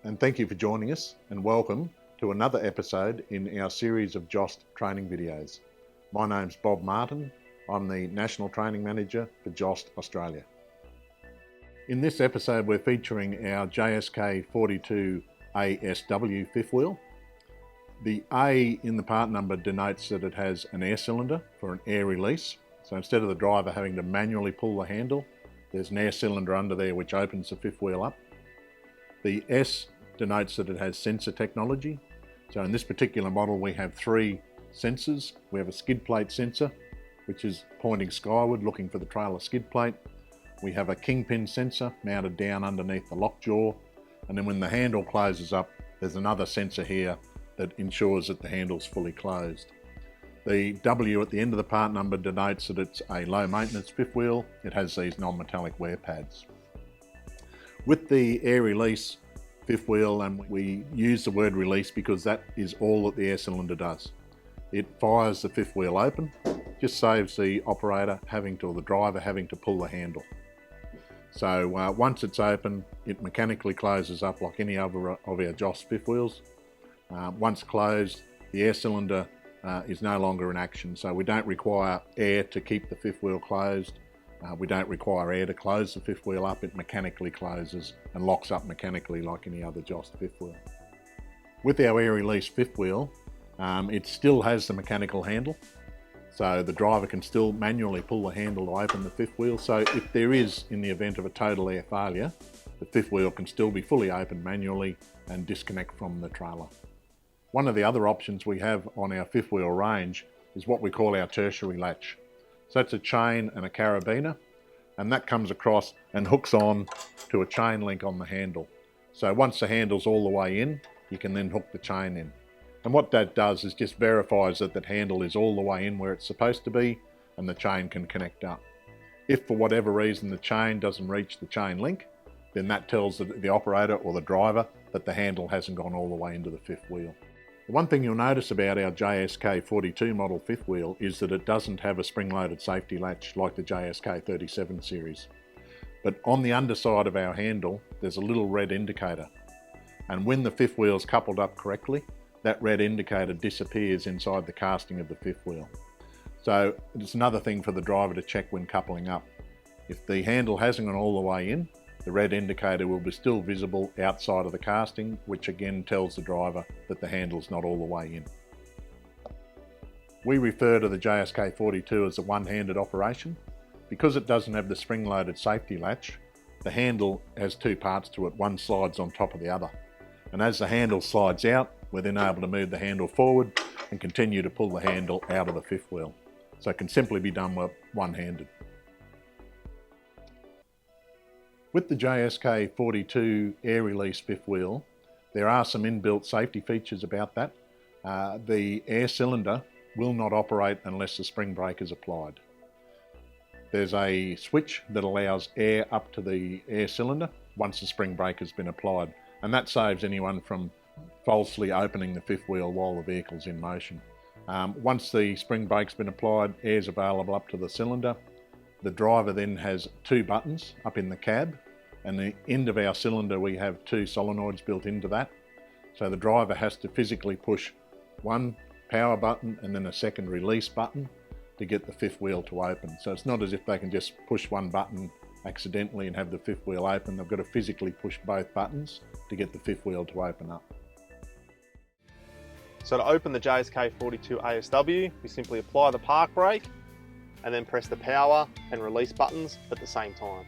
and thank you for joining us, and welcome to another episode in our series of Jost training videos. My name's Bob Martin. I'm the National Training Manager for Jost Australia. In this episode we're featuring our JSK 42 ASW fifth wheel. The A in the part number denotes that it has an air cylinder for an air release. So instead of the driver having to manually pull the handle, there's an air cylinder under there which opens the fifth wheel up. The S denotes that it has sensor technology. So in this particular model we have three sensors. We have a skid plate sensor, which is pointing skyward looking for the trailer skid plate. We have a kingpin sensor mounted down underneath the lockjaw, and then when the handle closes up, there's another sensor here that ensures that the handle's fully closed. The W at the end of the part number denotes that it's a low maintenance fifth wheel. It has these non-metallic wear pads. With the air release fifth wheel, and we use the word release because that is all that the air cylinder does. It fires the fifth wheel open, just saves the operator or the driver having to pull the handle. So once it's open, it mechanically closes up like any other of our Jost fifth wheels. Once closed, the air cylinder is no longer in action, so we don't require air to keep the fifth wheel closed. We don't require air to close the fifth wheel up. It mechanically closes and locks up mechanically like any other Jost fifth wheel. With our air release fifth wheel, it still has the mechanical handle, so the driver can still manually pull the handle to open the fifth wheel. So if there is, in the event of a total air failure, the fifth wheel can still be fully opened manually and disconnect from the trailer. One of the other options we have on our fifth wheel range is what we call our tertiary latch. So that's a chain and a carabiner, and that comes across and hooks on to a chain link on the handle. So once the handle's all the way in, you can then hook the chain in. And what that does is just verifies that that handle is all the way in where it's supposed to be, and the chain can connect up. If for whatever reason the chain doesn't reach the chain link, then that tells the operator or the driver that the handle hasn't gone all the way into the fifth wheel. The one thing you'll notice about our JSK 42 model fifth wheel is that it doesn't have a spring-loaded safety latch like the JSK 37 series. But on the underside of our handle, there's a little red indicator. And when the fifth wheel is coupled up correctly, that red indicator disappears inside the casting of the fifth wheel. So it's another thing for the driver to check when coupling up. If the handle hasn't gone all the way in, the red indicator will be still visible outside of the casting, which again tells the driver that the handle's not all the way in. We refer to the JSK 42 as a one-handed operation. Because it doesn't have the spring-loaded safety latch, the handle has two parts to it. One slides on top of the other. And as the handle slides out, we're then able to move the handle forward and continue to pull the handle out of the fifth wheel. So it can simply be done one-handed. With the JSK 42 air release fifth wheel, there are some inbuilt safety features about that. The air cylinder will not operate unless the spring brake is applied. There's a switch that allows air up to the air cylinder once the spring brake has been applied, and that saves anyone from falsely opening the fifth wheel while the vehicle's in motion. Once the spring brake's been applied, air's available up to the cylinder. The driver then has two buttons up in the cab, and the end of our cylinder we have two solenoids built into that. So the driver has to physically push one power button and then a second release button to get the fifth wheel to open. So it's not as if they can just push one button accidentally and have the fifth wheel open. They've got to physically push both buttons to get the fifth wheel to open up. So to open the JSK 42 ASW, we simply apply the park brake and then press the power and release buttons at the same time.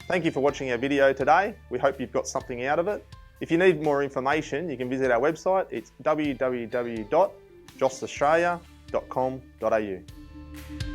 Thank you for watching our video today. We hope you've got something out of it. If you need more information, you can visit our website. It's www.jostaustralia.com.au.